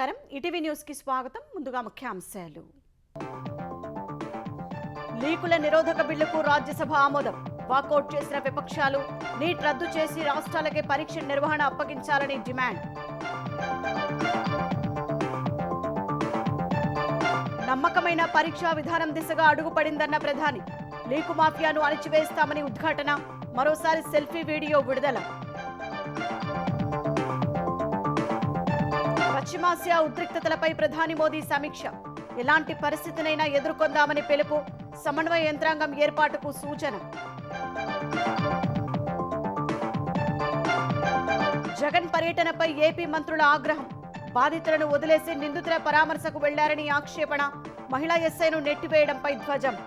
నమస్కారం ETV news కి స్వాగతం. ముందుగా ముఖ్యాంశాలు. లీకుల నిరోధక బిల్లుకు రాజ్యసభ ఆమోదం. వాకౌట్ చేసిన విపక్షాలు నీట్ రద్దు చేసి రాష్ట్రాలకే పరీక్ష నిర్వహణ అప్పగించాలని డిమాండ్. నమ్మకమైన పరీక్షా విధానం దిశగా అడుగుపడిందన్న ప్రధాని. లీకు మాఫియాను అణిచివేస్తామని ఉద్ఘాటన. మరోసారి సెల్ఫీ వీడియో విడుదల. పశ్చిమాసియా ఉద్రిక్తతలపై ప్రధాని మోదీ సమీక్ష. ఎలాంటి పరిస్థితినైనా ఎదుర్కొందామని పిలుపు. సమన్వయ యంత్రాంగం ఏర్పాటుకు సూచన. జగన్ పర్యటనపై ఏపీ మంత్రుల ఆగ్రహం. బాధితులను వదిలేసి నిందితుల పరామర్శకు వెళ్లారని ఆక్షేపణ. మహిళా ఎస్ఐను నెట్టివేయడంపై ధ్వజం.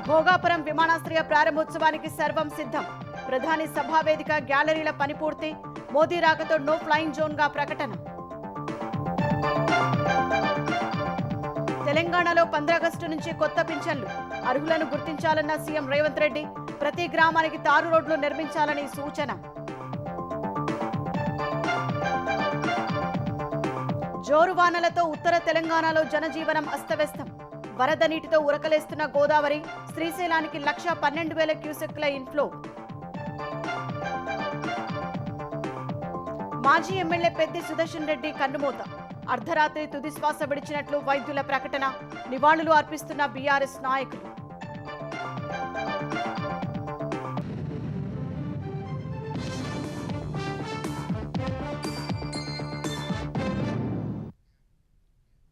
భోగాపురం విమానాశ్రయ ప్రారంభోత్సవానికి సర్వం సిద్ధం. ప్రధాని సభావేదిక గ్యాలరీల పని పూర్తి. మోదీ రాకతో నో ఫ్లైయింగ్ జోన్ గా ప్రకటన. తెలంగాణలో 15 ఆగస్టు నుంచి కొత్త పింఛన్లు. అర్హులను గుర్తించాలన్న సీఎం రేవంత్ రెడ్డి. ప్రతి గ్రామానికి తారు రోడ్లు నిర్మించాలని సూచన. జోరు వానలతో ఉత్తర తెలంగాణలో జనజీవనం అస్తవ్యస్తం. వరద నీటితో ఉరకలేస్తున్న గోదావరి. శ్రీశైలానికి 1,12,000 క్యూసెక్ల ఇన్ఫ్లో. మాజీ ఎమ్మెల్యే పెద్ది సుదర్శన్ రెడ్డి కన్నుమూత. అర్ధరాత్రి తుదిశ్వాస విడిచినట్లు వైద్యుల ప్రకటన. నివాళులు అర్పిస్తున్న బీఆర్ఎస్ నాయకులు.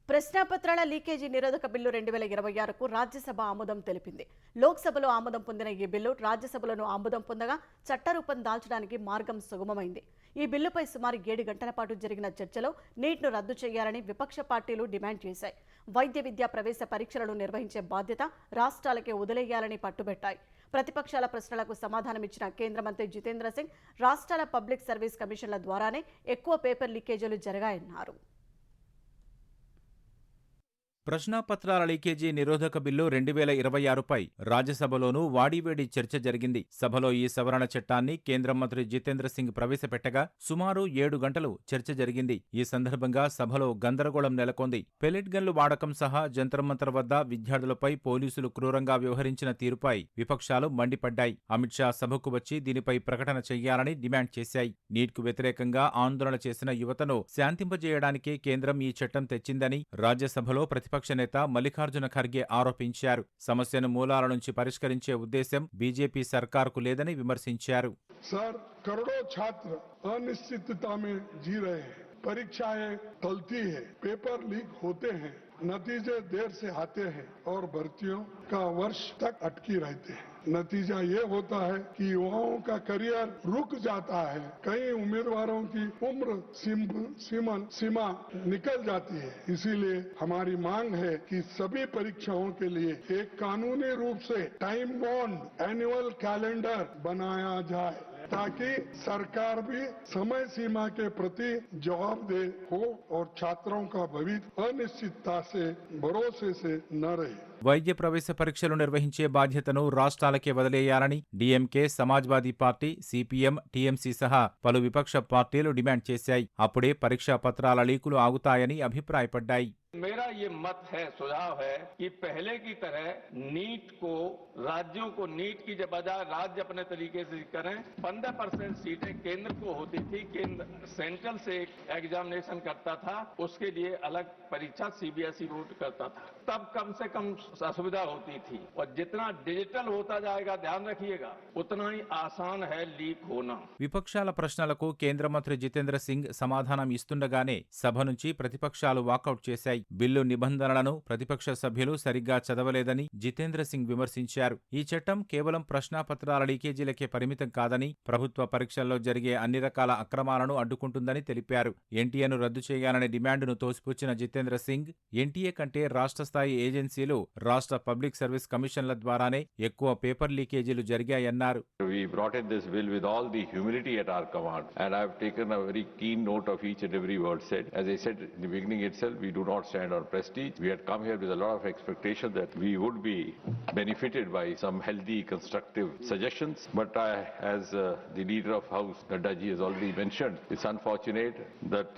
ప్రశ్నాపత్రాల లీకేజీ నిరోధక బిల్లు 2026కు రాజ్యసభ ఆమోదం తెలిపింది. లోక్సభలో ఆమోదం పొందిన ఈ బిల్లు రాజ్యసభలోనూ ఆమోదం పొందగా చట్టరూపం దాల్చడానికి మార్గం సుగమమైంది. ఈ బిల్లుపై సుమారు 7 గంటల పాటు జరిగిన చర్చలో నీట్ను రద్దు చేయాలని విపక్ష పార్టీలు డిమాండ్ చేశాయి. వైద్య విద్యా ప్రవేశ పరీక్షలను నిర్వహించే బాధ్యత రాష్ట్రాలకే వదిలేయాలని పట్టుబట్టాయి. ప్రతిపక్షాల ప్రశ్నలకు సమాధానమిచ్చిన కేంద్ర మంత్రి జితేంద్ర సింగ్ రాష్ట్రాల పబ్లిక్ సర్వీస్ కమిషన్ల ద్వారానే ఎక్కువ పేపర్ లీకేజీలు జరిగాయన్నారు. ప్రశ్నాపత్రాల లీకేజీ నిరోధక బిల్లు 2026పై రాజ్యసభలోనూ వాడివేడి చర్చ జరిగింది. సభలో ఈ సవరణ చట్టాన్ని కేంద్ర మంత్రి జితేంద్ర సింగ్ ప్రవేశపెట్టగా సుమారు 7 గంటలు చర్చ జరిగింది. ఈ సందర్భంగా సభలో గందరగోళం నెలకొంది. పెలెట్ గన్లు వాడకం సహా జంతర్మంతర్ వద్ద విద్యార్థులపై పోలీసులు క్రూరంగా వ్యవహరించిన తీరుపై విపక్షాలు మండిపడ్డాయి. అమిత్ షా సభకు వచ్చి దీనిపై ప్రకటన చెయ్యాలని డిమాండ్ చేశాయి. నీట్కు వ్యతిరేకంగా ఆందోళన చేసిన యువతను శాంతింపజేయడానికే కేంద్రం ఈ చట్టం తెచ్చిందని రాజ్యసభలో ప్రతిపక్ష నేత మల్లికార్జున ఖర్గే ఆరోపించారు. సమస్యను మూలాల నుంచి పరిష్కరించే ఉద్దేశం బీజేపీ సర్కార్కు లేదని విమర్శించారు. సర్, కరోడో ఛాత్ర అనిశ్చితता में जी रहे हैं, परीक्षाएं टलती है, पेपर लीक होते हैं, नतीजे देर से आते हैं और भर्तियों का वर्ष तक अटकी रहते हैं. नतीजा ये होता है कि युवाओं का करियर रुक जाता है. कई उम्मीदवारों की उम्र सीमा निकल जाती है. इसीलिए हमारी मांग है कि सभी परीक्षाओं के लिए एक कानूनी रूप से टाइम बाउंड एनुअल कैलेंडर बनाया जाए ताकि सरकार भी समय सीमा के प्रति जवाबदेह हो और छात्रों का भविष्य अनिश्चितता से भरोसे से न रहे. వైద్య ప్రవేశ పరీక్షలు నిర్వహించే బాధ్యతను రాష్ట్రాలకే వదిలేయాలని డీఎంకే, సమాజ్వాదీ పార్టీ, సిపిఎం, టీఎంసీ సహా పలు విపక్ష పార్టీలు డిమాండ్ చేశాయి. అప్పుడే పరీక్షా పత్రాల లీకులు ఆగుతాయని అభిప్రాయపడ్డాయి. मेरा ये मत है, सुझाव है कि पहले की तरह नीट को राज्यों को नीट की बजाय राज्य अपने तरीके से करें. 15% सीटें केंद्र को होती थी. केंद्र सेंट्रल से एग्जामिनेशन करता था, उसके लिए अलग परीक्षा सीबीएसई बोर्ड करता था. तब कम से कम असुविधा होती थी. और जितना डिजिटल होता जाएगा, ध्यान रखिएगा, उतना ही आसान है लीक होना. విపక్షాల ప్రశ్నలకు కేంద్ర మంత్రి జితేంద్ర సింగ్ సమాధానం ఇస్తుండగానే సభ నుంచి ప్రతిపక్షాలు వాకౌట్ చేశాయి. బిల్లు నిబంధనలను ప్రతిపక్ష సభ్యులు సరిగ్గా చదవలేదని జితేంద్ర సింగ్ విమర్శించారు. ఈ చట్టం కేవలం ప్రశ్నాపత్రాల లీకేజీలకే పరిమితం కాదని, ప్రభుత్వ పరీక్షల్లో జరిగే అన్ని రకాల అక్రమాలను అడ్డుకుంటుందని తెలిపారు. ఎన్టీఏను రద్దు చేయాలనే డిమాండును తోసిపుచ్చిన జితేంద్ర సింగ్ ఎన్టీఏ కంటే రాష్ట్ర స్థాయి ఏజెన్సీలు, రాష్ట్ర పబ్లిక్ సర్వీస్ కమిషన్ల ద్వారానే ఎక్కువ paper లీకేజీలు జరిగాయన్నారు. We brought in this bill with all the humility at our command, and I've taken a very keen note of each and every word said. As I said in the beginning itself, we do not stand on prestige. We had come here with a lot of expectation that we would be benefited by some healthy, constructive suggestions. But as the leader of House, Nadda ji, has already mentioned, it's unfortunate that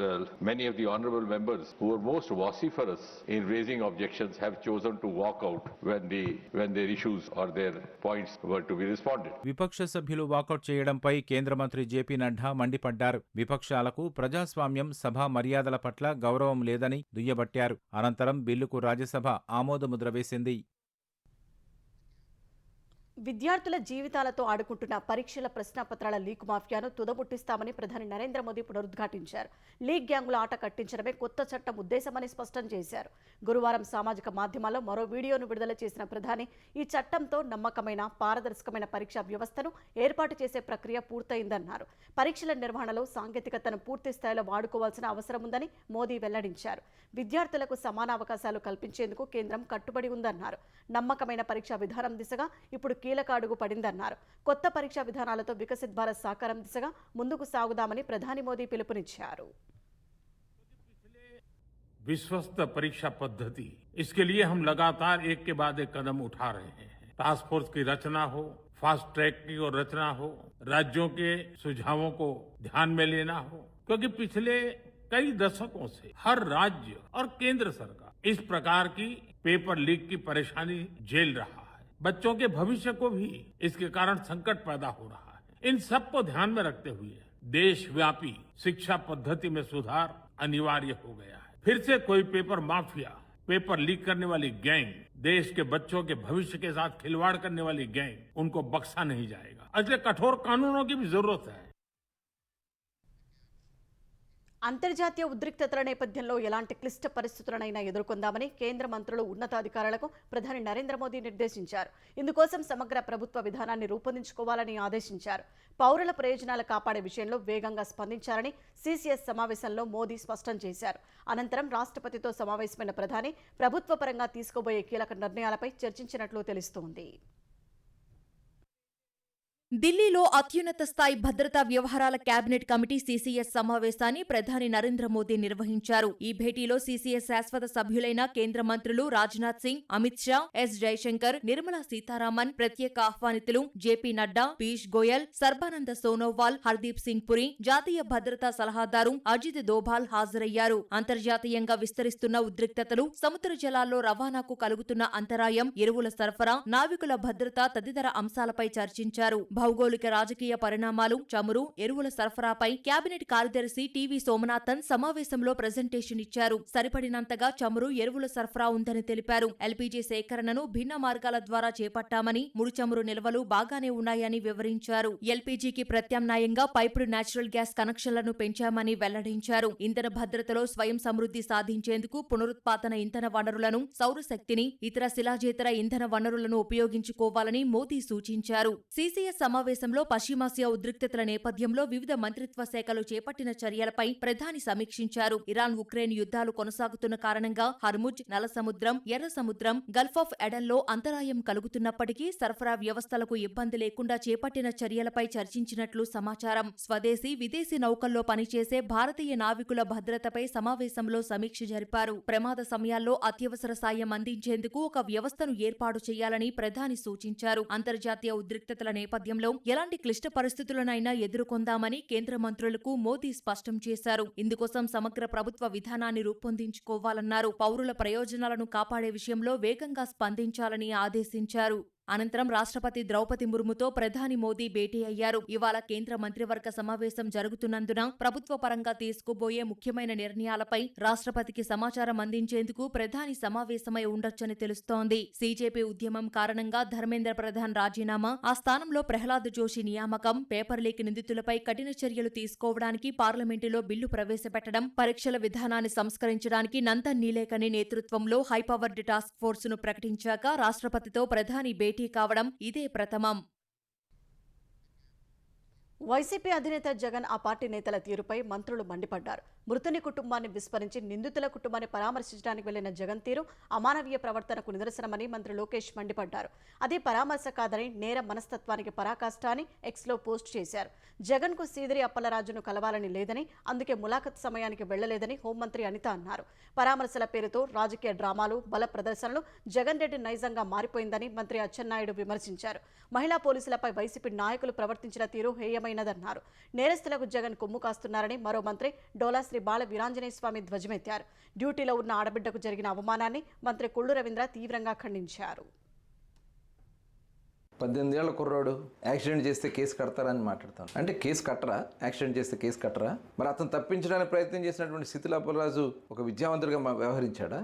many of the honorable members who were most vociferous in raising objections have chosen to walk out when their issues or their points were to be responded. విపక్ష సభ్యులు walkout చేయడంపై కేంద్ర మంత్రి JP Nadda మండిపడ్డారు. విపక్షాలకు ప్రజాస్వామ్యం, సభా మర్యాదల పట్ల గౌరవం లేదని దుయ్యబట్టారు. అనంతరం బిల్లుకు రాజ్యసభ ఆమోదముద్ర వేసింది. విద్యార్థుల జీవితాలతో ఆడుకుంటున్న పరీక్షల ప్రశ్నాపత్రాల లీక్ మాఫియాను తుదముట్టిస్తామని ప్రధాని నరేంద్ర మోదీ పునరుద్ఘాటించారు. లీక్ గ్యాంగుల ఆట కట్టించడమే కొత్త చట్టం ఉద్దేశమని స్పష్టం చేశారు. గురువారం సామాజిక మాధ్యమాల్లో మరో వీడియోను విడుదల చేసిన ప్రధాని ఈ చట్టంతో నమ్మకమైన, పారదర్శకమైన పరీక్షా వ్యవస్థను ఏర్పాటు చేసే ప్రక్రియ పూర్తయిందన్నారు. పరీక్షల నిర్వహణలో సాంకేతికతను పూర్తి స్థాయిలో వాడుకోవాల్సిన అవసరం ఉందని మోదీ వెల్లడించారు. విద్యార్థులకు సమాన అవకాశాలు కల్పించేందుకు కేంద్రం కట్టుబడి ఉందన్నారు. నమ్మకమైన పరీక్షా విధానం దిశగా ఇప్పుడు కీలక అడుగు పడిందన్నారు. కొత్త పరీక్షా విధానాలతో వికసిత్ భారత్ సాకారం దిశగా ముందుకు సాగుదామని ప్రధాని మోదీ పిలుపునిచ్చారు. विश्वस्त परीक्षा पद्धति, इसके लिए हम लगातार एक के बाद एक कदम उठा रहे हैं. टास्क फोर्स की रचना हो, फास्ट ट्रैक की और रचना हो, राज्यों के सुझावों को ध्यान में लेना हो, क्योंकि पिछले कई दशकों से हर राज्य और केंद्र सरकार इस प्रकार की पेपर लीक की परेशानी झेल रहा है. बच्चों के भविष्य को भी इसके कारण संकट पैदा हो रहा है. इन सब को ध्यान में रखते हुए देशव्यापी शिक्षा पद्धति में सुधार अनिवार्य हो गया है. फिर से कोई पेपर माफिया, पेपर लीक करने वाली गैंग, देश के बच्चों के भविष्य के साथ खिलवाड़ करने वाली गैंग, उनको बख्शा नहीं जाएगा. इसलिए कठोर कानूनों की भी जरूरत है. అంతర్జాతీయ ఉద్రిక్తతల నేపథ్యంలో ఎలాంటి క్లిష్ట పరిస్థితులనైనా ఎదుర్కొందామని కేంద్ర మంత్రులు, ఉన్నతాధికారులకు ప్రధాని నరేంద్ర మోదీ నిర్దేశించారు. ఇందుకోసం సమగ్ర ప్రభుత్వ విధానాన్ని రూపొందించుకోవాలని ఆదేశించారు. పౌరుల ప్రయోజనాలు కాపాడే విషయంలో వేగంగా స్పందించాలని సీసీఎస్ సమావేశంలో మోదీ స్పష్టం చేశారు. అనంతరం రాష్ట్రపతితో సమావేశమైన ప్రధాని ప్రభుత్వ పరంగా తీసుకోబోయే కీలక నిర్ణయాలపై చర్చించినట్లు తెలుస్తోంది. ఢిల్లీలో అత్యున్నత స్థాయి భద్రతా వ్యవహారాల కేబినెట్ కమిటీ సీసీఎస్ సమావేశాన్ని ప్రధాని నరేంద్ర మోదీ నిర్వహించారు. ఈ భేటీలో సీసీఎస్ శాశ్వత సభ్యులైన కేంద్ర మంత్రులు రాజ్నాథ్ సింగ్, అమిత్ షా, ఎస్ జైశంకర్, నిర్మలా సీతారామన్, ప్రత్యేక ఆహ్వానితులు జేపీ నడ్డా, పీయూష్ గోయల్, సర్బానంద సోనోవాల్, హర్దీప్ సింగ్ పురి, జాతీయ భద్రతా సలహాదారు అజిత్ దోభాల్ హాజరయ్యారు. అంతర్జాతీయంగా విస్తరిస్తున్న ఉద్రిక్తతలు, సముద్ర జలాల్లో రవాణాకు కలుగుతున్న అంతరాయం, ఎరువుల సరఫరా, నావికుల భద్రత తదితర అంశాలపై చర్చించారు. భౌగోళిక రాజకీయ పరిణామాలు, చమురు, ఎరువుల సరఫరాపై కేబినెట్ కార్యదర్శి టీవీ సోమనాథన్ సమావేశంలో ప్రెజెంటేషన్ ఇచ్చారు. సరిపడినంతగా చమురు, ఎరువుల సరఫరా ఉందని తెలిపారు. ఎల్పీజీ సేకరణను భిన్న మార్గాల ద్వారా చేపట్టామని, ముడి చమురు నిల్వలు బాగానే ఉన్నాయని వివరించారు. ఎల్పీజీకి ప్రత్యామ్నాయంగా పైపుడు నేచురల్ గ్యాస్ కనెక్షన్లను పెంచామని వెల్లడించారు. ఇంధన భద్రతలో స్వయం సమృద్ధి సాధించేందుకు పునరుత్పాదన ఇంధన వనరులను, సౌరశక్తిని, ఇతర శిలాజేతర ఇంధన వనరులను ఉపయోగించుకోవాలని మోదీ సూచించారు. సీసీఎస్ సమావేశంలో పశ్చిమాసియా ఉద్రిక్తతల నేపథ్యంలో వివిధ మంత్రిత్వ శాఖలు చేపట్టిన చర్యలపై ప్రధాని సమీక్షించారు. ఇరాన్ ఉక్రెయిన్ యుద్ధాలు కొనసాగుతున్న కారణంగా హర్ముజ్, నల్ల సముద్రం, ఎర్ర సముద్రం, గల్ఫ్ ఆఫ్ ఎడన్లో అంతరాయం కలుగుతున్నప్పటికీ సరఫరా వ్యవస్థలకు ఇబ్బంది లేకుండా చేపట్టిన చర్యలపై చర్చించినట్లు సమాచారం. స్వదేశీ, విదేశీ నౌకల్లో పనిచేసే భారతీయ నావికుల భద్రతపై సమావేశంలో సమీక్ష జరిపారు. ప్రమాద సమయాల్లో అత్యవసర సాయం అందించేందుకు ఒక వ్యవస్థను ఏర్పాటు చేయాలని ప్రధాని సూచించారు. అంతర్జాతీయ ఉద్రిక్తతల నేపథ్యంలో ఎలాంటి క్లిష్ట పరిస్థితులనైనా ఎదుర్కొందామని కేంద్ర మంత్రులకు మోదీ స్పష్టం చేశారు. ఇందుకోసం సమగ్ర ప్రభుత్వ విధానాన్ని రూపొందించుకోవాలన్నారు. పౌరుల ప్రయోజనాలను కాపాడే విషయంలో వేగంగా స్పందించాలని ఆదేశించారు. అనంతరం రాష్ట్రపతి ద్రౌపది ముర్ముతో ప్రధాని మోదీ భేటీ అయ్యారు. ఇవాళ కేంద్ర మంత్రివర్గ సమావేశం జరుగుతున్నందున ప్రభుత్వ పరంగా తీసుకోబోయే ముఖ్యమైన నిర్ణయాలపై రాష్ట్రపతికి సమాచారం అందించేందుకు ప్రధాని సమావేశమై ఉండొచ్చని తెలుస్తోంది. సీజేపీ ఉద్యమం కారణంగా ధర్మేంద్ర ప్రధాన్ రాజీనామా, ఆ స్థానంలో ప్రహ్లాద్ జోషి నియామకం, పేపర్ లీక్ నిందితులపై కఠిన చర్యలు తీసుకోవడానికి పార్లమెంటులో బిల్లు ప్రవేశపెట్టడం, పరీక్షల విధానాన్ని సంస్కరించడానికి నందన్ నీలేకని నేతృత్వంలో హైపవర్డ్ టాస్క్ ఫోర్సును ప్రకటించాక రాష్ట్రపతితో ప్రధాని భేటీ కావడం ఇదే ప్రథమం. వైసీపీ అధినేత జగన్ ఆ పార్టీ నేతల తీరుపై మంత్రులు మండిపడ్డారు. మృతుని కుటుంబాన్ని విస్మరించి నిందితుల కుటుంబాన్ని పరామర్శించడానికి వెళ్లిన జగన్ తీరు అమానవీయ ప్రవర్తనకు నిదర్శనమని మంత్రి లోకేష్ మండిపడ్డారు. అది పరామర్శ కాదని నేర మనస్తత్వానికి పరాకాష్ట అని ఎక్స్లో పోస్ట్ చేశారు. జగన్ కు సీదిరి అప్పలరాజును కలవాలని లేదని, అందుకే ములాఖత్ సమయానికి వెళ్లలేదని హోంమంత్రి అనిత అన్నారు. పరామర్శల పేరుతో రాజకీయ డ్రామాలు, బల ప్రదర్శనలు జగన్ రెడ్డి నైజంగా మారిపోయిందని మంత్రి అచ్చెన్నాయుడు విమర్శించారు. మహిళా పోలీసులపై వైసీపీ నాయకులు ప్రవర్తించిన తీరు హేయమైనదన్నారు. నేరస్తులకు జగన్ కొమ్ము కాస్తున్నారని మరో మంత్రి డోలా శ్రీ బాల వీరాంజనేయ స్వామి ధ్వజమెత్తారు. డ్యూటీలో ఉన్న ఆడబిడ్డకు జరిగిన అవమానాన్ని మంత్రి కొల్లు రవీంద్ర తీవ్రంగా ఖండించారు. 18 ఏళ్ల కుర్రాడు యాక్సిడెంట్ చేస్తే కేసు కడతారని మాట్లాడతాను. అంటే కేసు కట్టరా? యాక్సిడెంట్ చేస్తే కేసు కట్టరా? మరి అతను తప్పించడానికి ప్రయత్నం చేసినటువంటి సీదిరి అప్పలరాజు ఒక విద్యావంతుడిగా వ్యవహరించాడా?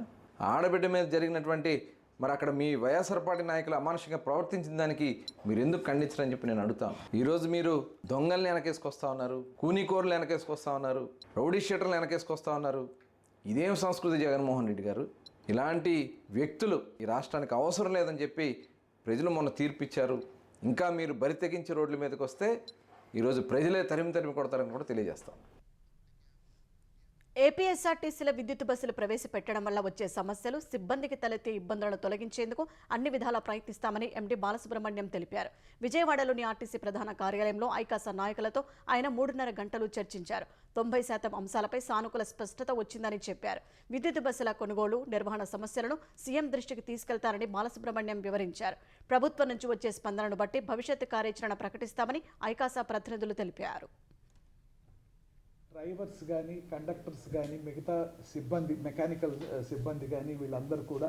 ఆడబిడ్డ మీద జరిగినటువంటి మరి అక్కడ మీ వైఎస్ఆర్ పార్టీ నాయకులు అమానుషంగా ప్రవర్తించిన దానికి మీరు ఎందుకు ఖండించరని చెప్పి నేను అడుగుతాను. ఈరోజు మీరు దొంగల్ని వెనకేసుకొస్తా ఉన్నారు, కూనీకోరులు వెనకేసుకొస్తా ఉన్నారు, రౌడీ షీటర్లు వెనకేసుకొస్తా ఉన్నారు. ఇదేం సంస్కృతి జగన్మోహన్ రెడ్డి గారు? ఇలాంటి వ్యక్తులు ఈ రాష్ట్రానికి అవసరం లేదని చెప్పి ప్రజలు మొన్న తీర్పిచ్చారు. ఇంకా మీరు బరి తెగించి రోడ్ల మీదకి వస్తే ఈరోజు ప్రజలే తరిమి కొడతారని కూడా తెలియజేస్తాం. ఏపీఎస్ఆర్టీసీల విద్యుత్ బస్సులు ప్రవేశపెట్టడం వల్ల వచ్చే సమస్యలు, సిబ్బందికి తలెత్తే ఇబ్బందులను తొలగించేందుకు అన్ని విధాలా ప్రయత్నిస్తామని ఎండీ బాలసుబ్రహ్మణ్యం తెలిపారు. విజయవాడలోని ఆర్టీసీ ప్రధాన కార్యాలయంలో ఐకాసా నాయకులతో ఆయన 3.5 గంటలు చర్చించారు. 90% అంశాలపై సానుకూల స్పష్టత వచ్చిందని చెప్పారు. విద్యుత్ బస్సుల కొనుగోలు, నిర్వహణ సమస్యలను సీఎం దృష్టికి తీసుకెళ్తారని బాలసుబ్రహ్మణ్యం వివరించారు. ప్రభుత్వం నుంచి వచ్చే స్పందనను బట్టి భవిష్యత్తు కార్యాచరణ ప్రకటిస్తామని ఐకాసా ప్రతినిధులు తెలిపారు. డ్రైవర్స్ కానీ, కండక్టర్స్ కానీ, మిగతా సిబ్బంది, మెకానికల్ సిబ్బంది కానీ వీళ్ళందరూ కూడా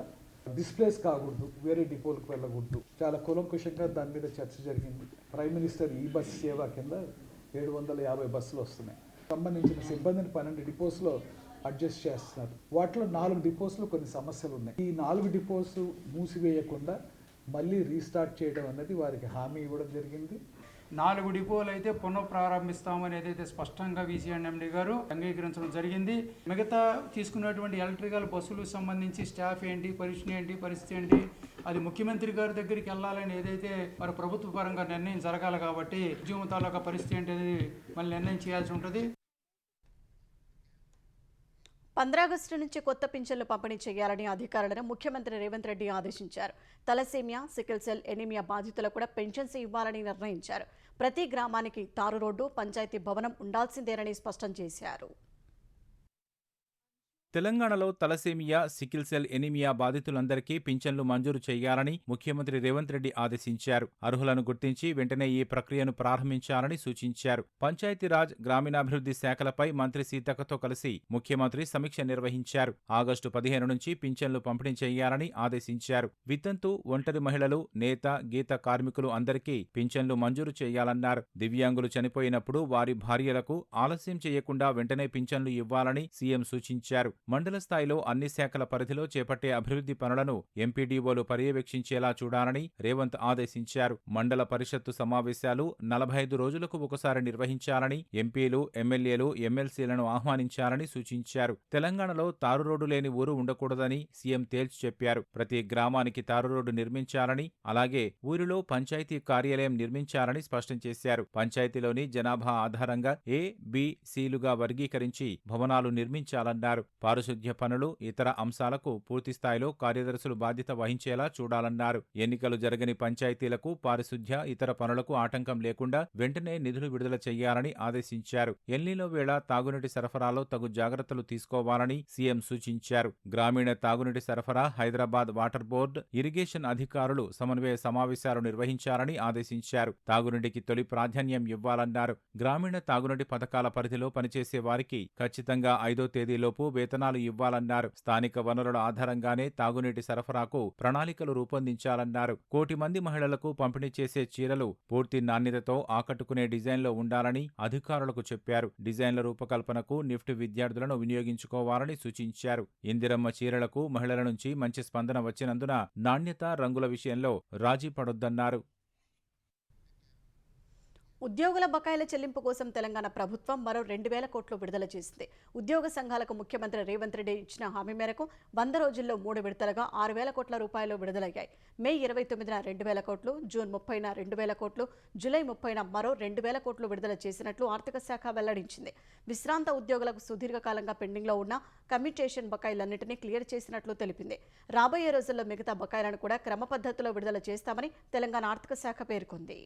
డిస్ప్లేస్ కాకూడదు, వేరే డిపోలకు వెళ్ళకూడదు. చాలా కూలంకుషంగా దాని మీద చర్చ జరిగింది. ప్రైమ్ మినిస్టర్ ఈ బస్ సేవ కింద 750 బస్సులు వస్తున్నాయి. సంబంధించిన సిబ్బందిని 12 డిపోస్లో అడ్జస్ట్ చేస్తున్నారు. వాటిలో 4 డిపోస్లో కొన్ని సమస్యలు ఉన్నాయి. ఈ 4 డిపోస్ మూసివేయకుండా మళ్ళీ రీస్టార్ట్ చేయడం అనేది వారికి హామీ ఇవ్వడం జరిగింది. 4 డిపోలు అయితే పునఃప్రారంభిస్తామని ఏదైతే స్పష్టంగా వీసీఎండీ గారు అంగీకరించడం జరిగింది. మిగతా తీసుకున్నటువంటి ఎలక్ట్రికల్ బస్సులకు సంబంధించి స్టాఫ్ ఏంటి, పరిస్థితి ఏంటి, అది ముఖ్యమంత్రి గారి దగ్గరికి వెళ్ళాలని ఏదైతే మరి ప్రభుత్వ పరంగా నిర్ణయం జరగాలి. కాబట్టి ఉద్యమం తాలూకా పరిస్థితి ఏంటి అనేది మళ్ళీ నిర్ణయం చేయాల్సి ఉంటుంది. 15 ఆగస్టు నుంచి కొత్త పింఛన్లు పంపిణీ చేయాలని అధికారులను ముఖ్యమంత్రి రేవంత్ రెడ్డి ఆదేశించారు. తలసేమియా, సికిల్ సెల్ ఎనీమియా బాధితులకు కూడా పెన్షన్స్ ఇవ్వాలని నిర్ణయించారు. ప్రతి గ్రామానికి తారు రోడ్డు, పంచాయతీ భవనం ఉండాల్సిందేనని స్పష్టం చేశారు. తెలంగాణలో తలసేమియా, సికిల్ సెల్ ఎనీమియా బాధితులందరికీ పింఛన్లు మంజూరు చేయాలని ముఖ్యమంత్రి రేవంత్ రెడ్డి ఆదేశించారు. అర్హులను గుర్తించి వెంటనే ఈ ప్రక్రియను ప్రారంభించాలని సూచించారు. పంచాయతీరాజ్, గ్రామీణాభివృద్ధి శాఖలపై మంత్రి సీతక్కతో కలిసి ముఖ్యమంత్రి సమీక్ష నిర్వహించారు. ఆగస్టు 15 నుంచి పింఛన్లు పంపిణీ చేయాలని ఆదేశించారు. వితంతు, ఒంటరి మహిళలు, నేత, గీత కార్మికులు అందరికీ పింఛన్లు మంజూరు చేయాలన్నారు. దివ్యాంగులు చనిపోయినప్పుడు వారి భార్యలకు ఆలస్యం చేయకుండా వెంటనే పింఛన్లు ఇవ్వాలని సీఎం సూచించారు. మండల స్థాయిలో అన్ని శాఖల పరిధిలో చేపట్టే అభివృద్ధి పనులను ఎంపీడీఓలు పర్యవేక్షించేలా చూడాలని రేవంత్ ఆదేశించారు. మండల పరిషత్తు సమావేశాలు 45 రోజులకు ఒకసారి నిర్వహించాలని, ఎంపీలు, ఎమ్మెల్యేలు, ఎమ్మెల్సీలను ఆహ్వానించాలని సూచించారు. తెలంగాణలో తారు రోడ్డు లేని ఊరు ఉండకూడదని సీఎం తేల్చి చెప్పారు. ప్రతి గ్రామానికి తారు రోడ్డు నిర్మించాలని, అలాగే ఊరిలో పంచాయతీ కార్యాలయం నిర్మించాలని స్పష్టం చేశారు. పంచాయతీలోని జనాభా ఆధారంగా ఏ, బి, సిలుగా వర్గీకరించి భవనాలు నిర్మించాలన్నారు. పారిశుధ్య పనులు, ఇతర అంశాలకు పూర్తిస్థాయిలో కార్యదర్శులు బాధ్యత వహించేలా చూడాలన్నారు. ఎన్నికలు జరగని పంచాయతీలకు పారిశుధ్య, ఇతర పనులకు ఆటంకం లేకుండా వెంటనే నిధులు విడుదల చేయాలని ఆదేశించారు. ఎల్నినో వేళ తాగునీటి సరఫరాలో తగు జాగ్రత్తలు తీసుకోవాలని సీఎం సూచించారు. గ్రామీణ తాగునీటి సరఫరా, హైదరాబాద్ వాటర్ బోర్డు, ఇరిగేషన్ అధికారులు సమన్వయ సమావేశాలు నిర్వహించాలని ఆదేశించారు. తాగునీటికి తొలి ప్రాధాన్యం ఇవ్వాలన్నారు. గ్రామీణ తాగునీటి పథకాల పరిధిలో పనిచేసే వారికి ఖచ్చితంగా 5వ తేదీలోపు వేతనాలు ఇవ్వాలన్నారు. స్థానిక వనరుల ఆధారంగానే తాగునీటి సరఫరాకు ప్రణాళికలు రూపొందించాలన్నారు. 1 కోటి మంది మహిళలకు పంపిణీ చేసే చీరలు పూర్తి నాణ్యతతో ఆకట్టుకునే డిజైన్లో ఉండాలని అధికారులకు చెప్పారు. డిజైన్ల రూపకల్పనకు నిఫ్ట్ విద్యార్థులను వినియోగించుకోవాలని సూచించారు. ఇందిరమ్మ చీరలకు మహిళల నుంచి మంచి స్పందన వచ్చినందున నాణ్యత, రంగుల విషయంలో రాజీ పడొద్దన్నారు. ఉద్యోగుల బకాయిల చెల్లింపు కోసం తెలంగాణ ప్రభుత్వం మరో 2,000 కోట్లు విడుదల చేసింది. ఉద్యోగ సంఘాలకు ముఖ్యమంత్రి రేవంత్ రెడ్డి ఇచ్చిన హామీ మేరకు 100 రోజుల్లో 3 విడతలుగా 6,000 కోట్ల రూపాయలు విడుదలయ్యాయి. మే 29న 2,000 కోట్లు, జూన్ 30న 2,000 కోట్లు, జూలై 30న మరో 2,000 కోట్లు విడుదల చేసినట్లు ఆర్థిక శాఖ వెల్లడించింది. విశ్రాంత ఉద్యోగులకు సుదీర్ఘకాలంగా పెండింగ్లో ఉన్న కమ్యూటేషన్ బకాయిలన్నింటినీ క్లియర్ చేసినట్లు తెలిపింది. రాబోయే రోజుల్లో మిగతా బకాయిలను కూడా క్రమ పద్ధతిలో విడుదల చేస్తామని తెలంగాణ ఆర్థిక శాఖ పేర్కొంది.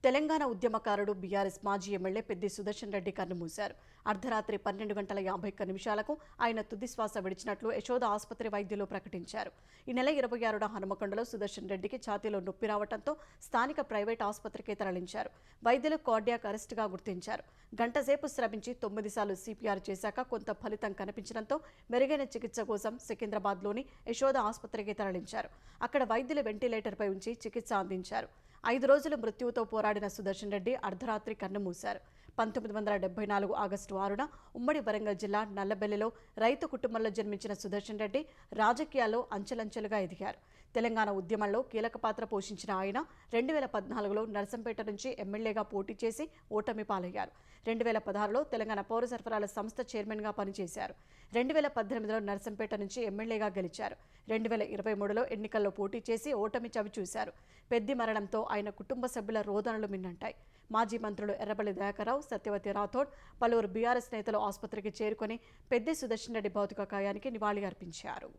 తెలంగాణ ఉద్యమకారుడు బీఆర్ఎస్ మాజీ ఎమ్మెల్యే పెద్ది సుదర్శన్ రెడ్డి కన్నుమూశారు. అర్ధరాత్రి 12:51 ఆయన తుది శ్వాస విడిచినట్లు యశోద ఆసుపత్రి వైద్యులు ప్రకటించారు. ఈ నెల 26న హనుమకొండలో సుదర్శన్ రెడ్డికి ఛాతీలో నొప్పి రావడంతో స్థానిక ప్రైవేట్ ఆసుపత్రికి తరలించారు. వైద్యులు కార్డియాక్ అరెస్ట్గా గుర్తించారు. గంటసేపు శ్రమించి 9 సార్లు సిపిఆర్ చేశాక కొంత ఫలితం కనిపించడంతో మెరుగైన చికిత్స కోసం సికింద్రాబాద్లోని యశోద ఆసుపత్రికి తరలించారు. అక్కడ వైద్యులు వెంటిలేటర్పై ఉంచి చికిత్స అందించారు. 5 రోజులు మృత్యువుతో పోరాడిన సుదర్శన్ రెడ్డి అర్ధరాత్రి కన్నుమూశారు. 1974 ఆగస్టు 6న ఉమ్మడి వరంగల్ జిల్లా నల్లబెల్లిలో రైతు కుటుంబంలో జన్మించిన సుదర్శన్ రెడ్డి రాజకీయాల్లో అంచెలంచెలుగా ఎదిగారు. తెలంగాణ ఉద్యమంలో కీలక పాత్ర పోషించిన ఆయన 2014లో నర్సంపేట నుంచి ఎమ్మెల్యేగా పోటీ చేసి ఓటమి పాలయ్యారు. 2016లో తెలంగాణ పౌర సరఫరాల సంస్థ చైర్మన్గా పనిచేశారు. 2018లో నర్సంపేట నుంచి ఎమ్మెల్యేగా గెలిచారు. 2023లో ఎన్నికల్లో పోటీ చేసి ఓటమి చవిచూశారు. పెద్ది మరణంతో ఆయన కుటుంబ సభ్యుల రోదనలు మిన్నంటాయి. మాజీ మంత్రులు ఎర్రబెల్లి దయాకర్రావు, సత్యవతి రాథోడ్, పలువురు బీఆర్ఎస్ నేతలు ఆసుపత్రికి చేరుకొని పెద్ది సుదర్శన్ రెడ్డి భౌతిక కాయానికి నివాళి అర్పించారు.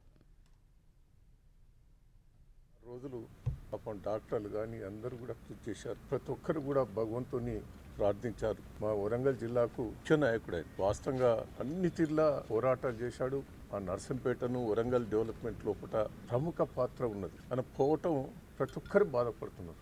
రోజులు పాపం డాక్టర్లు కానీ అందరూ కూడా కృషి చేశారు. ప్రతి ఒక్కరు కూడా భగవంతుని ప్రార్థించారు. మా వరంగల్ జిల్లాకు ముఖ్య నాయకుడు ఆయన. వాస్తవంగా అన్ని తీర్లా పోరాటాలు చేశాడు. ఆ నర్సంపేటను వరంగల్ డెవలప్మెంట్ లోపల ప్రముఖ పాత్ర ఉన్నది. ఆయన పోవటం ప్రతి ఒక్కరు బాధపడుతున్నారు.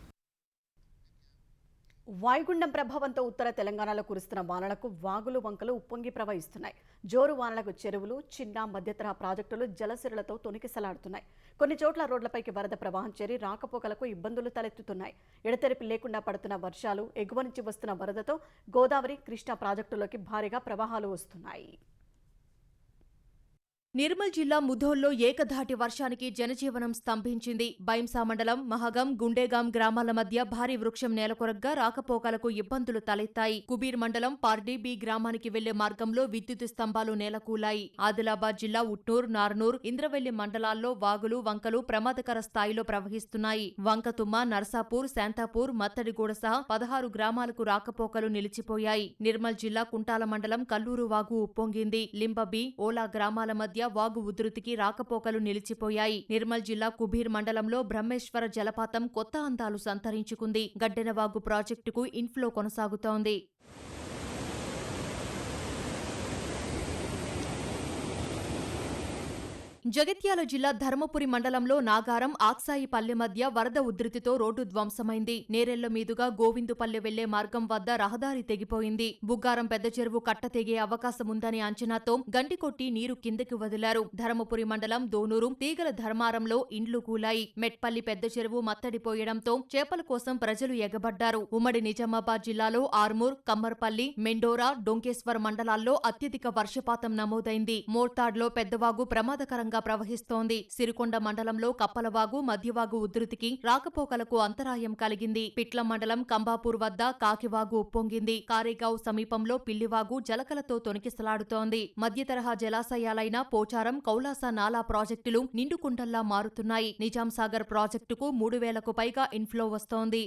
వాయుగుండం ప్రభావంతో ఉత్తర తెలంగాణలో కురుస్తున్న వానలకు వాగులు వంకలు ఉప్పొంగి ప్రవహిస్తున్నాయి. జోరు వానలకు చెరువులు, చిన్న మధ్యతరహా ప్రాజెక్టులు జలసిరులతో తొణికిసలాడుతున్నాయి. కొన్ని చోట్ల రోడ్లపైకి వరద ప్రవాహం చేరి రాకపోకలకు ఇబ్బందులు తలెత్తుతున్నాయి. ఎడతెరిపి లేకుండా పడుతున్న వర్షాలు, ఎగువ నుంచి వస్తున్న వరదతో గోదావరి, కృష్ణా ప్రాజెక్టులోకి భారీగా ప్రవాహాలు వస్తున్నాయి. నిర్మల్ జిల్లా ముధోల్లో ఏకధాటి వర్షానికి జనజీవనం స్తంభించింది. బైంసా మండలం మహగం, గుండేగాం గ్రామాల మధ్య భారీ వృక్షం నేలకొరగ్గా రాకపోకలకు ఇబ్బందులు తలెత్తాయి. కుబీర్ మండలం పార్డీబీ గ్రామానికి వెళ్లే మార్గంలో విద్యుత్ స్తంభాలు నేలకూలాయి. ఆదిలాబాద్ జిల్లా ఉట్నూర్, నార్నూర్, ఇంద్రవెల్లి మండలాల్లో వాగులు, వంకలు ప్రమాదకర స్థాయిలో ప్రవహిస్తున్నాయి. వంకతుమ్మ, నర్సాపూర్, శాంతాపూర్, మత్తడిగూడ సహా 16 గ్రామాలకు రాకపోకలు నిలిచిపోయాయి. నిర్మల్ జిల్లా కుంటాల మండలం కల్లూరు వాగు ఉప్పొంగింది. లింబబి, ఓలా గ్రామాల మధ్య వాగు ఉధృతికి రాకపోకలు నిలిచిపోయాయి. నిర్మల్ జిల్లా కుబీర్ మండలంలో బ్రహ్మేశ్వర జలపాతం కొత్త అందాలు సంతరించుకుంది. గడ్డెనవాగు ప్రాజెక్టుకు ఇన్ఫ్లో కొనసాగుతోంది. జగిత్యాల జిల్లా ధర్మపురి మండలంలో నాగారం, ఆక్సాయిపల్లె మధ్య వరద ఉధృతితో రోడ్డు ధ్వంసమైంది. నేరెళ్ల మీదుగా గోవిందుపల్లె వెళ్లే మార్గం వద్ద రహదారి తెగిపోయింది. బుగ్గారం పెద్ద చెరువు కట్ట తెగే అవకాశముందనే అంచనాతో గంటి కొట్టి నీరు కిందకి వదిలారు. ధర్మపురి మండలం దోనూరు, తీగల ధర్మారంలో ఇండ్లు కూలాయి. మెట్పల్లి పెద్ద చెరువు మత్తడిపోయడంతో చేపల కోసం ప్రజలు ఎగబడ్డారు. ఉమ్మడి నిజామాబాద్ జిల్లాలో ఆర్మూర్, కమ్మర్పల్లి, మెండోరా, డొంకేశ్వర్ మండలాల్లో అత్యధిక వర్షపాతం నమోదైంది. మోర్తాడ్లో పెద్దవాగు ప్రమాదకరంగా ప్రవహిస్తోంది. సిరికొండ మండలంలో కప్పలవాగు, మధ్యవాగు ఉధృతికి రాకపోకలకు అంతరాయం కలిగింది. పిట్లం మండలం కంబాపూర్ వద్ద కాకివాగు ఉప్పొంగింది. కారేగావ్ సమీపంలో పిల్లివాగు జలకలతో తొణికిసలాడుతోంది. మధ్యతరహా జలాశయాలైన పోచారం, కౌలాస నాలా ప్రాజెక్టులు నిండుకుండల్లా మారుతున్నాయి. నిజాంసాగర్ ప్రాజెక్టుకు 3,000కు పైగా ఇన్ఫ్లో వస్తోంది.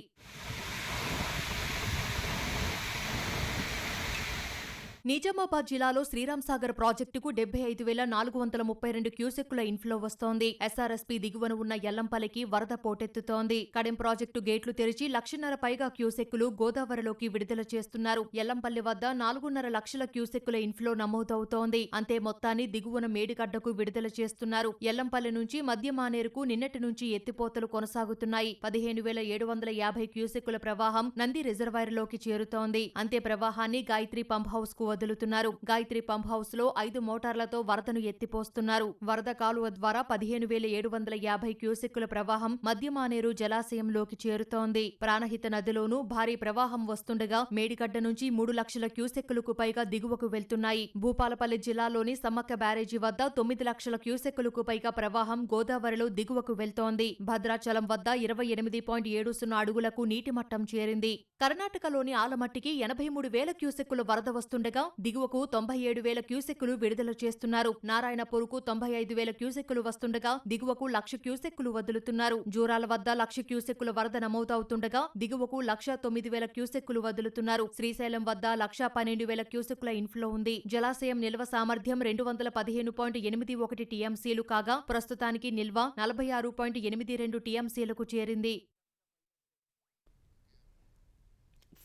నిజామాబాద్ జిల్లాలో శ్రీరాంసాగర్ ప్రాజెక్టుకు 75,432 క్యూసెక్కుల ఇన్ఫ్లో వస్తోంది. ఎస్ఆర్ఎస్పీ దిగువన ఉన్న ఎల్లంపల్లికి వరద పోటెత్తుతోంది. కడెం ప్రాజెక్టు గేట్లు తెరిచి 1,50,000 పైగా క్యూసెక్కులు గోదావరిలోకి విడుదల చేస్తున్నారు. ఎల్లంపల్లి వద్ద 4.5 లక్షల క్యూసెక్కుల ఇన్ఫ్లో నమోదవుతోంది. అంతే మొత్తాన్ని దిగువన మేడిగడ్డకు విడుదల చేస్తున్నారు. ఎల్లంపల్లి నుంచి మధ్య మానేరుకు నిన్నటి నుంచి ఎత్తిపోతలు కొనసాగుతున్నాయి. 15,750 క్యూసెక్కుల ప్రవాహం నంది రిజర్వాయర్లోకి చేరుతోంది. అంతే ప్రవాహాన్ని గాయత్రి పంప్ హౌస్ కు వదులుతున్నారు. గాయత్రి పంప్ హౌస్ లో 5 మోటార్లతో వరదను ఎత్తిపోస్తున్నారు. వరద కాలువ ద్వారా 15,750 క్యూసెక్కుల ప్రవాహం మధ్యమానేరు జలాశయంలోకి చేరుతోంది. ప్రాణహిత నదిలోనూ భారీ ప్రవాహం వస్తుండగా మేడిగడ్డ నుంచి 3 లక్షల క్యూసెక్కులకు పైగా దిగువకు వెళ్తున్నాయి. భూపాలపల్లి జిల్లాలోని సమ్మక్క బ్యారేజీ వద్ద 9 లక్షల క్యూసెక్కులకు పైగా ప్రవాహం గోదావరిలో దిగువకు వెళ్తోంది. భద్రాచలం వద్ద 28.70 అడుగులకు నీటి మట్టం చేరింది. కర్ణాటకలోని ఆలమట్టికి 83,000 క్యూసెక్కుల వరద వస్తుండగా దిగువకు 97,000 క్యూసెక్కులు విడుదల చేస్తున్నారు. నారాయణపూర్కు 95,000 క్యూసెక్కులు వస్తుండగా దిగువకు 1,00,000 క్యూసెక్కులు వదులుతున్నారు. జూరాల వద్ద 1,00,000 క్యూసెక్కుల వరద నమోదవుతుండగా దిగువకు 1,09,000 క్యూసెక్కులు వదులుతున్నారు. శ్రీశైలం వద్ద 1,12,000 క్యూసెక్కుల ఇన్ఫ్లో ఉంది. జలాశయం నిల్వ సామర్థ్యం 215.81 టీఎంసీలు కాగా ప్రస్తుతానికి నిల్వ 46.82 టీఎంసీలకు చేరింది.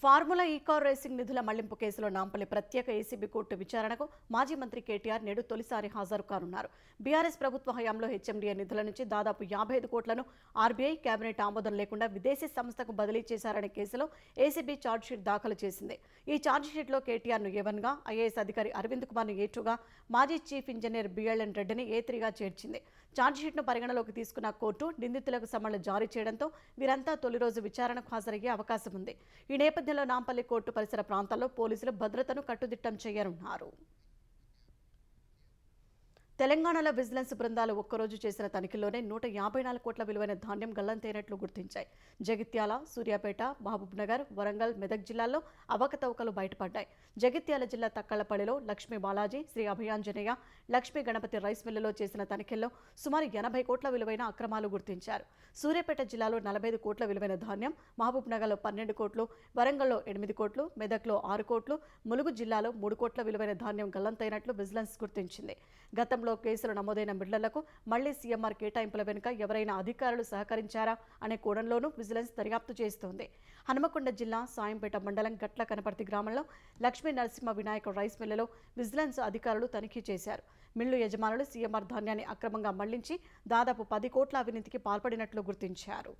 ఫార్ములా ఈ-కార్ రేసింగ్ నిధుల మళ్లింపు కేసులో నాంపల్లి ప్రత్యేక ఏసీబీ కోర్టు విచారణకు మాజీ మంత్రి కేటీఆర్ నేడు తొలిసారి హాజరు కానున్నారు. బీఆర్ఎస్ ప్రభుత్వ హయాంలో హెచ్ఎండీఏ నిధుల నుంచి దాదాపు 55 కోట్లను ఆర్బీఐ కేబినెట్ ఆమోదం లేకుండా విదేశీ సంస్థకు బదిలీ చేశారనే కేసులో ఏసీబీ ఛార్జ్షీట్ దాఖలు చేసింది. ఈ ఛార్జ్షీట్లో కేటీఆర్ను A1గా, ఐఏఎస్ అధికారి అరవింద్ కుమార్ను A2గా, మాజీ చీఫ్ ఇంజనీర్ బిఎల్ఎన్ రెడ్డిని A3గా చేర్చింది. ఛార్జ్షీట్ను పరిగణలోకి తీసుకున్న కోర్టు నిందితులకు సమన్లు జారీ చేయడంతో వీరంతా తొలి రోజు విచారణకు హాజరయ్యే అవకాశం ఉంది. ఈ నేపథ్యంలో నాంపల్లి కోర్టు పరిసర ప్రాంతాల్లో పోలీసులు భద్రతను కట్టుదిట్టం చేయనున్నారు. తెలంగాణలో విజిలెన్స్ బృందాలు ఒక్కరోజు చేసిన తనిఖీల్లోనే 154 కోట్ల విలువైన ధాన్యం గల్లంతైనట్లు గుర్తించాయి. జగిత్యాల, సూర్యాపేట, మహబూబ్నగర్, వరంగల్, మెదక్ జిల్లాల్లో అవకతవకలు బయటపడ్డాయి. జగిత్యాల జిల్లా తక్కళ్లపల్లిలో లక్ష్మీ బాలాజీ, శ్రీ అభయాంజనేయ, లక్ష్మీ గణపతి రైస్ మిల్లులో చేసిన తనిఖీల్లో సుమారు 80 కోట్ల విలువైన అక్రమాలు గుర్తించారు. సూర్యాపేట జిల్లాలో 45 కోట్ల విలువైన ధాన్యం, మహబూబ్నగర్లో 12 కోట్లు, వరంగల్లో 8 కోట్లు, మెదక్లో 6 కోట్లు, ములుగు జిల్లాలో 3 కోట్ల విలువైన ధాన్యం గల్లంతైనట్లు విజిలెన్స్ గుర్తించింది. గతంలో కేసులు నమోదైన మిల్లర్లకు మళ్లీ సీఎంఆర్ కేటాయింపుల వెనుక ఎవరైనా అధికారులు సహకరించారా అనే కోణంలోనూ విజిలెన్స్ దర్యాప్తు చేస్తోంది. హనుమకొండ జిల్లా సాయంపేట మండలం గట్ల కనపర్తి గ్రామంలో లక్ష్మీ నరసింహ వినాయక రైస్ మిల్లులో విజిలెన్స్ అధికారులు తనిఖీ చేశారు. మిల్లు యజమానులు సీఎంఆర్ ధాన్యాన్ని అక్రమంగా మళ్లించి దాదాపు 10 కోట్ల అవినీతికి పాల్పడినట్లు గుర్తించారు.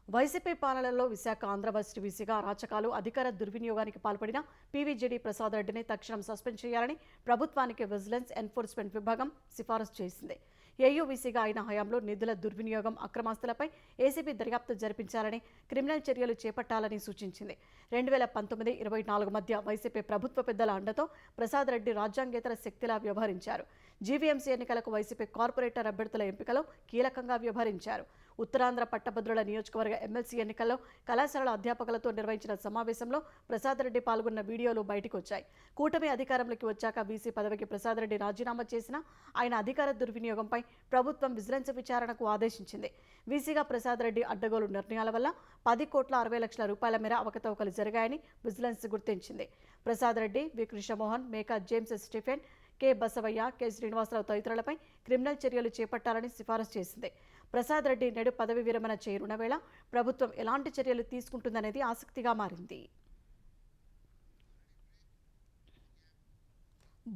వైసీపీ పాలనలో విశాఖ ఆంధ్రప్రదేశ్ వీసీగా అరాచకాలు, అధికార దుర్వినియోగానికి పాల్పడిన పీవీజేడీ ప్రసాద్ రెడ్డిని తక్షణం సస్పెండ్ చేయాలని ప్రభుత్వానికి విజిలెన్స్ ఎన్ఫోర్స్మెంట్ విభాగం సిఫారసు చేసింది. ఏయూవీసీగా అయిన హయాంలో నిధుల దుర్వినియోగం, అక్రమాస్తులపై ఏసీబీ దర్యాప్తు జరిపించాలని, క్రిమినల్ చర్యలు చేపట్టాలని సూచించింది. 2019-24 మధ్య వైసీపీ ప్రభుత్వ పెద్దల అండతో ప్రసాద్ రెడ్డి రాజ్యాంగేతర శక్తిలా వ్యవహరించారు. జీవీఎంసీ ఎన్నికలకు వైసీపీ కార్పొరేటర్ అభ్యర్థుల ఎంపికలో కీలకంగా వ్యవహరించారు. ఉత్తరాంధ్ర పట్టభద్రుల నియోజకవర్గ ఎమ్మెల్సీ ఎన్నికల్లో కళాశాలల అధ్యాపకులతో నిర్వహించిన సమావేశంలో ప్రసాద్ రెడ్డి పాల్గొన్న వీడియోలు బయటకు వచ్చాయి. కూటమి అధికారంలోకి వచ్చాక వీసీ పదవికి ప్రసాద్ రెడ్డి రాజీనామా చేసినా ఆయన అధికార దుర్వినియోగంపై ప్రభుత్వం విజిలెన్స్ విచారణకు ఆదేశించింది. వీసీగా ప్రసాద్ రెడ్డి అడ్డగోలు నిర్ణయాల వల్ల 10 కోట్ల 60 లక్షల రూపాయల మేర అవకతవకలు జరిగాయని విజిలెన్స్ గుర్తించింది. Prasad Reddy, V Krishnamohan, Meka James Stephen, K Basavaiah, K Srinivasarao తదితరులపై క్రిమినల్ చర్యలు చేపట్టాలని సిఫారసు చేసింది. ప్రసాద్ రెడ్డి నేడు పదవి విరమణ చేయనున్న వేళ ప్రభుత్వం ఎలాంటి చర్యలు తీసుకుంటుందనేది ఆసక్తిగా మారింది.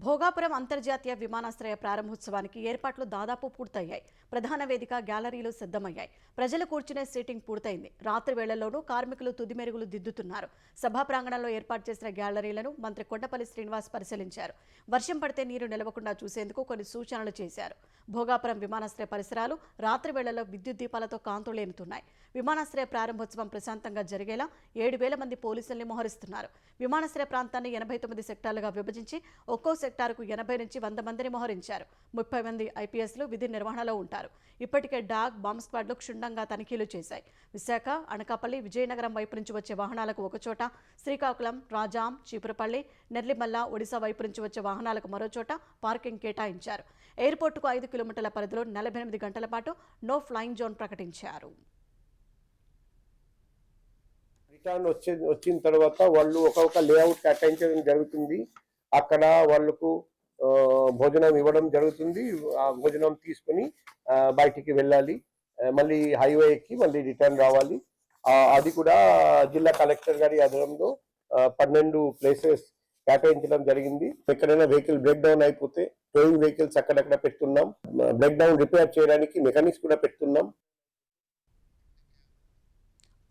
భోగాపురం అంతర్జాతీయ విమానాశ్రయ ప్రారంభోత్సవానికి ఏర్పాట్లు దాదాపు పూర్తయ్యాయి. ప్రధాన వేదిక, గ్యాలరీలు సిద్ధమయ్యాయి. ప్రజలు కూర్చునే సీటింగ్ పూర్తయింది. రాత్రి వేళల్లోనూ కార్మికులు తుది మెరుగులు దిద్దుతున్నారు. సభా ప్రాంగణంలో ఏర్పాటు చేసిన గ్యాలరీలను మంత్రి కొండపల్లి శ్రీనివాస్ పరిశీలించారు. వర్షం పడితే నీరు నిలవకుండా చూసేందుకు కొన్ని సూచనలు చేశారు. భోగాపురం విమానాశ్రయ పరిసరాలు రాత్రి వేళల్లో విద్యుత్ దీపాలతో కాంతులేనుతున్నాయి. విమానాశ్రయ ప్రారంభోత్సవం ప్రశాంతంగా జరిగేలా 7,000 మంది పోలీసుల్ని మోహరిస్తున్నారు. విమానాశ్రయ ప్రాంతాన్ని 89 సెక్టార్లుగా విభజించి ఒక్కో సెక్టార్కు 80 నుంచి 100 మందిని మోహరించారు. 30 మంది ఐపీఎస్లు విధి నిర్వహణలో ఉంటారు. ఇప్పటికే డాగ్, బాంబ్ స్క్వాడ్లు క్షుణ్ణంగా తనిఖీలు చేశాయి. విశాఖ, అనకాపల్లి, విజయనగరం వైపు నుంచి వచ్చే వాహనాలకు ఒకచోట, శ్రీకాకుళం, రాజాం, చీపురపల్లి, నెర్లిమల్ల, ఒడిశా వైపు నుంచి వచ్చే వాహనాలకు మరోచోట పార్కింగ్ కేటాయించారు. ఎయిర్పోర్టుకు 5 కిలోమీటర్ల పరిధిలో 48 గంటల పాటు నో ఫ్లైయింగ్ జోన్ ప్రకటించారు. రిటర్న్ వచ్చిన తర్వాత వాళ్ళు ఒక లేఅవుట్ కేటాయించడం జరుగుతుంది. అక్కడ వాళ్ళకు భోజనం ఇవ్వడం జరుగుతుంది. ఆ భోజనం తీసుకుని బయటికి వెళ్ళాలి. మళ్ళీ హైవే ఎక్కి మళ్ళీ రిటర్న్ రావాలి. అది కూడా జిల్లా కలెక్టర్ గారి ఆధ్వర్యంలో 12 ప్లేసెస్ కేటాయించడం జరిగింది. ఎక్కడైనా వెహికల్ బ్రేక్ డౌన్ అయిపోతే టోయింగ్ వెహికల్స్ అక్కడక్కడ పెట్టున్నాం. బ్రేక్ డౌన్ రిపేర్ చేయడానికి మెకానిక్స్ కూడా పెట్టున్నాం.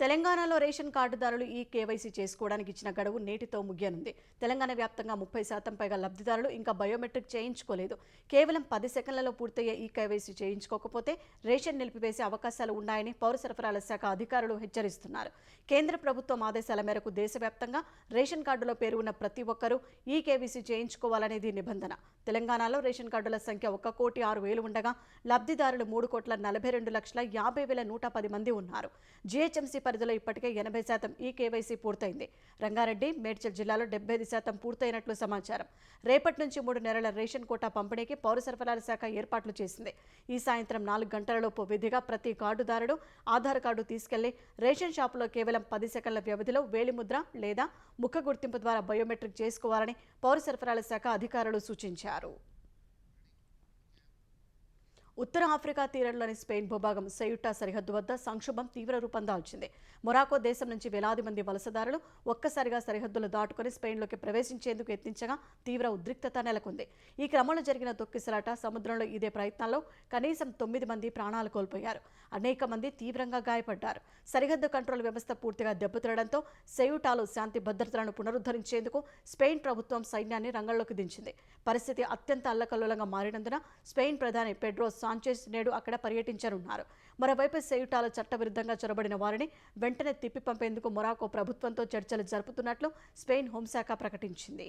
తెలంగాణలో రేషన్ కార్డుదారులు ఈ కేవైసీ చేసుకోవడానికి ఇచ్చిన గడువు నేటితో ముగియనుంది. తెలంగాణ వ్యాప్తంగా 30% పైగా లబ్ధిదారులు ఇంకా బయోమెట్రిక్ చేయించుకోలేదు. కేవలం 10 సెకండ్లలో పూర్తయ్యే ఈ కేవైసీ చేయించుకోకపోతే రేషన్ నిలిపివేసే అవకాశాలు ఉన్నాయని పౌర సరఫరాల శాఖ అధికారులు హెచ్చరిస్తున్నారు. కేంద్ర ప్రభుత్వం ఆదేశాల మేరకు దేశవ్యాప్తంగా రేషన్ కార్డులో పేరు ఉన్న ప్రతి ఒక్కరూ ఈ కేవైసీ చేయించుకోవాలనేది నిబంధన. తెలంగాణలో రేషన్ కార్డుల సంఖ్య 1,06,000 ఉండగా లబ్ధిదారులు 3,42,50,110 మంది ఉన్నారు. జీహెచ్ఎంసీ పరిధిలో ఇప్పటికే 80% ఈ కేవైసీ పూర్తయింది. రంగారెడ్డి, మేడ్చల్ జిల్లాలో 75% పూర్తయినట్లు సమాచారం. రేపటి నుంచి 3 నెలల రేషన్ కోటా పంపిణీకి పౌర సరఫరాల శాఖ ఏర్పాట్లు చేసింది. ఈ సాయంత్రం 4 గంటలలోపు విధిగా ప్రతి కార్డుదారుడు ఆధార్ కార్డు తీసుకెళ్లి రేషన్ షాపులో కేవలం 10 సెకండ్ల వ్యవధిలో వేలిముద్ర లేదా ముఖ గుర్తింపు ద్వారా బయోమెట్రిక్ చేసుకోవాలని పౌర సరఫరాల శాఖ అధికారులు సూచించారు. ఉత్తర ఆఫ్రికా తీరంలోని స్పెయిన్ భూభాగం సెయుటా సరిహద్దు వద్ద సంక్షోభం తీవ్ర రూపం దాల్చింది. మొరాకో దేశం నుంచి వేలాది మంది వలసదారులు ఒక్కసారిగా సరిహద్దులు దాటుకుని స్పెయిన్లోకి ప్రవేశించేందుకు యత్నించగా తీవ్ర ఉద్రిక్తత నెలకొంది. ఈ క్రమంలో జరిగిన తొక్కిసలాట సముద్రంలో ఇదే ప్రయత్నంలో కనీసం 9 మంది ప్రాణాలు కోల్పోయారు. అనేక మంది తీవ్రంగా గాయపడ్డారు. సరిహద్దు కంట్రోల్ వ్యవస్థ పూర్తిగా దెబ్బతినడంతో సెయుటాలో శాంతి భద్రతలను పునరుద్ధరించేందుకు స్పెయిన్ ప్రభుత్వం సైన్యాన్ని రంగంలోకి దించింది. పరిస్థితి అత్యంత అల్లకల్లోలంగా మారినందున స్పెయిన్ ప్రధాని పెడ్రో సాంచెజ్ నేడు అక్కడ పర్యటించనున్నారు. మరోవైపు సెయుటాలో చట్టవిరుద్ధంగా చొరబడిన వారిని వెంటనే తిప్పి పంపేందుకు మొరాకో ప్రభుత్వంతో చర్చలు జరుపుతున్నట్లు స్పెయిన్ హోంశాఖ ప్రకటించింది.